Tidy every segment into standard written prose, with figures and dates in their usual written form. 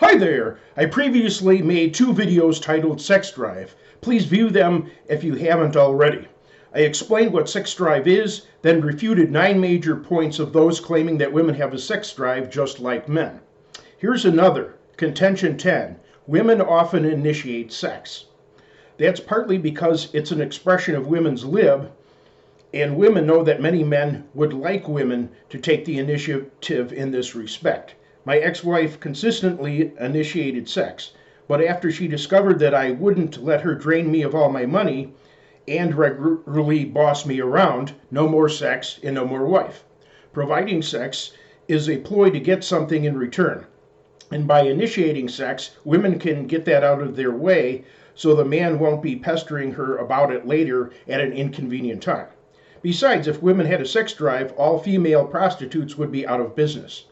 Hi there! I previously made two videos titled Sex Drive. Please view them if you haven't already. I explained what sex drive is, then refuted 9 major points of those claiming that women have a sex drive just like men. Here's another, Contention 10. Women often initiate sex. That's partly because it's an expression of women's lib, and women know that many men would like women to take the initiative in this respect. My ex-wife consistently initiated sex, but after she discovered that I wouldn't let her drain me of all my money and regularly boss me around, no more sex and no more wife. Providing sex is a ploy to get something in return. And by initiating sex, women can get that out of their way so the man won't be pestering her about it later at an inconvenient time. Besides, if women had a sex drive, all female prostitutes would be out of business.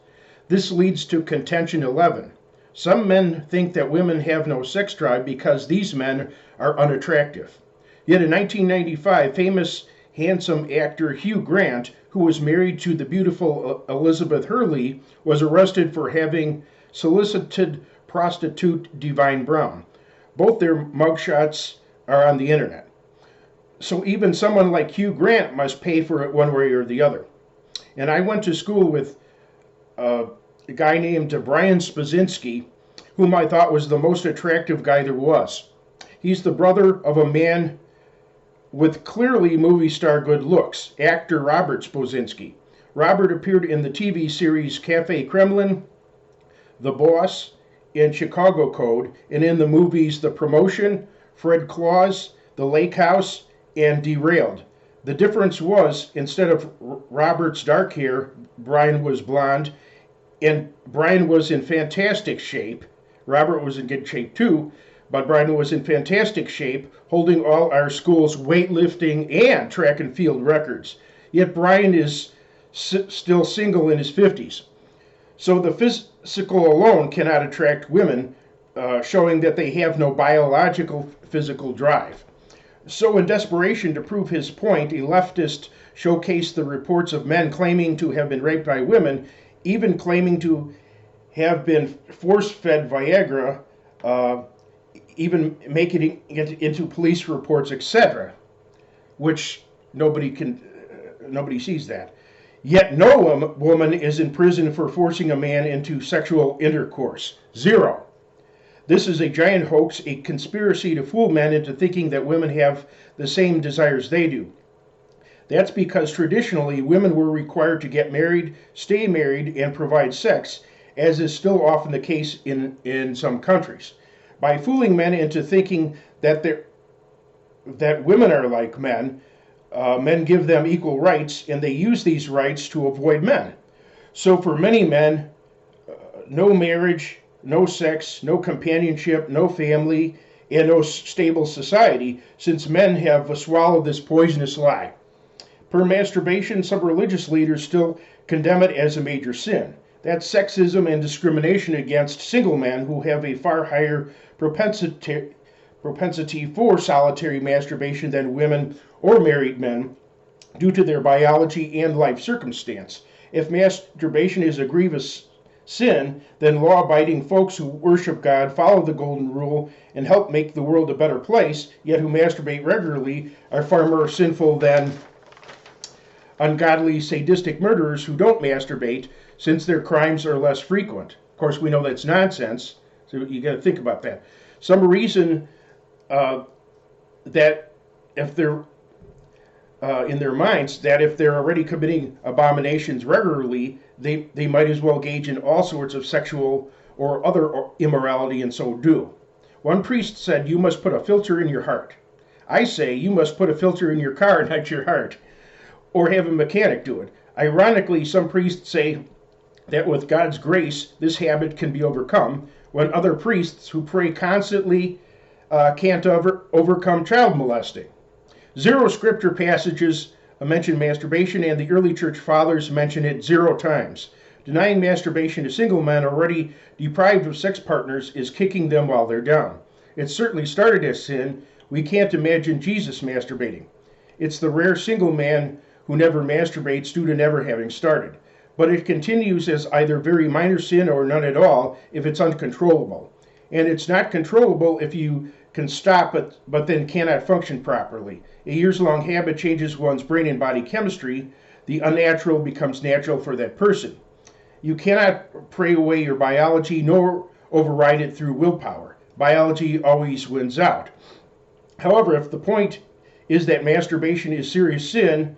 This leads to Contention 11. Some men think that women have no sex drive because these men are unattractive. Yet in 1995, famous handsome actor Hugh Grant, who was married to the beautiful Elizabeth Hurley, was arrested for having solicited prostitute Divine Brown. Both their mugshots are on the internet. So even someone like Hugh Grant must pay for it one way or the other. And I went to school with a guy named Brian Spazinski, whom I thought was the most attractive guy there was. He's the brother of a man with clearly movie star good looks, actor Robert Spazinski. Robert appeared in the TV series Cafe Kremlin, The Boss, and Chicago Code, and in the movies The Promotion, Fred Claus, The Lake House, and Derailed. The difference was, instead of Robert's dark hair, Brian was blonde, and Brian was in fantastic shape. Robert was in good shape too, but Brian was in fantastic shape, holding all our school's weightlifting and track and field records. Yet Brian is still single in his 50s. So the physical alone cannot attract women, showing that they have no biological physical drive. So in desperation to prove his point, a leftist showcased the reports of men claiming to have been raped by women, even claiming to have been force-fed Viagra, even making it into police reports, etc., which nobody sees that. Yet no woman is in prison for forcing a man into sexual intercourse. Zero. This is a giant hoax, a conspiracy to fool men into thinking that women have the same desires they do. That's because traditionally women were required to get married, stay married, and provide sex, as is still often the case in some countries. By fooling men into thinking that women are like men, men give them equal rights, and they use these rights to avoid men. So for many men, no marriage, no sex, no companionship, no family, and no stable society, since men have swallowed this poisonous lie. Per masturbation, some religious leaders still condemn it as a major sin. That's sexism and discrimination against single men who have a far higher propensity for solitary masturbation than women or married men due to their biology and life circumstance. If masturbation is a grievous sin, then law-abiding folks who worship God, follow the golden rule, and help make the world a better place, yet who masturbate regularly, are far more sinful than ungodly, sadistic murderers who don't masturbate, since their crimes are less frequent. Of course, we know that's nonsense, so you got to think about that. Some reason that if they're in their minds that if they're already committing abominations regularly, they might as well engage in all sorts of sexual or other immorality and so do. One priest said, "You must put a filter in your heart." I say, "You must put a filter in your car, not your heart," or have a mechanic do it. Ironically, some priests say that with God's grace, this habit can be overcome, when other priests who pray constantly can't overcome child molesting. 0 scripture passages mention masturbation, and the early church fathers mention it 0 times. Denying masturbation to single men already deprived of sex partners is kicking them while they're down. It certainly started as sin. We can't imagine Jesus masturbating. It's the rare single man who never masturbates due to never having started. but it continues as either very minor sin or none at all if it's uncontrollable. And it's not controllable if you can stop it, but then cannot function properly. A years-long habit changes one's brain and body chemistry. The unnatural becomes natural for that person. You cannot pray away your biology nor override it through willpower. Biology always wins out. However, if the point is that masturbation is serious sin,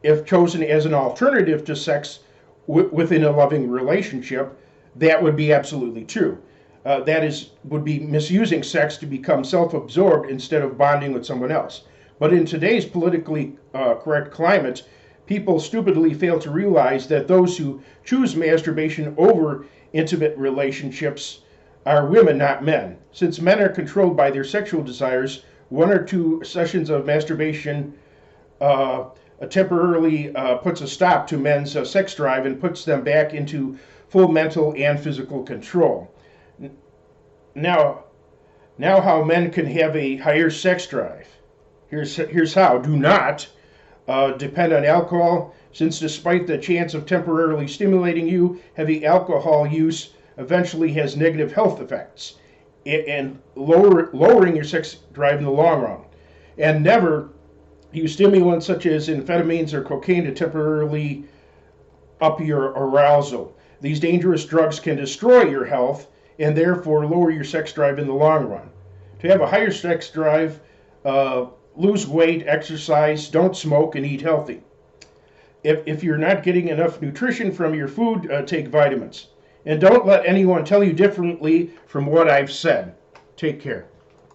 if chosen as an alternative to sex within a loving relationship, that would be absolutely true. Would be misusing sex to become self-absorbed instead of bonding with someone else. But in today's politically correct climate, people stupidly fail to realize that those who choose masturbation over intimate relationships are women, not men. Since men are controlled by their sexual desires, 1 or 2 sessions of masturbation temporarily puts a stop to men's sex drive and puts them back into full mental and physical control. Now how men can have a higher sex drive. Here's how. Do not depend on alcohol, since despite the chance of temporarily stimulating you, heavy alcohol use eventually has negative health effects and lowering your sex drive in the long run. And never use stimulants such as amphetamines or cocaine to temporarily up your arousal. These dangerous drugs can destroy your health and therefore lower your sex drive in the long run. To have a higher sex drive, lose weight, exercise, don't smoke, and eat healthy. If you're not getting enough nutrition from your food, take vitamins. And don't let anyone tell you differently from what I've said. Take care.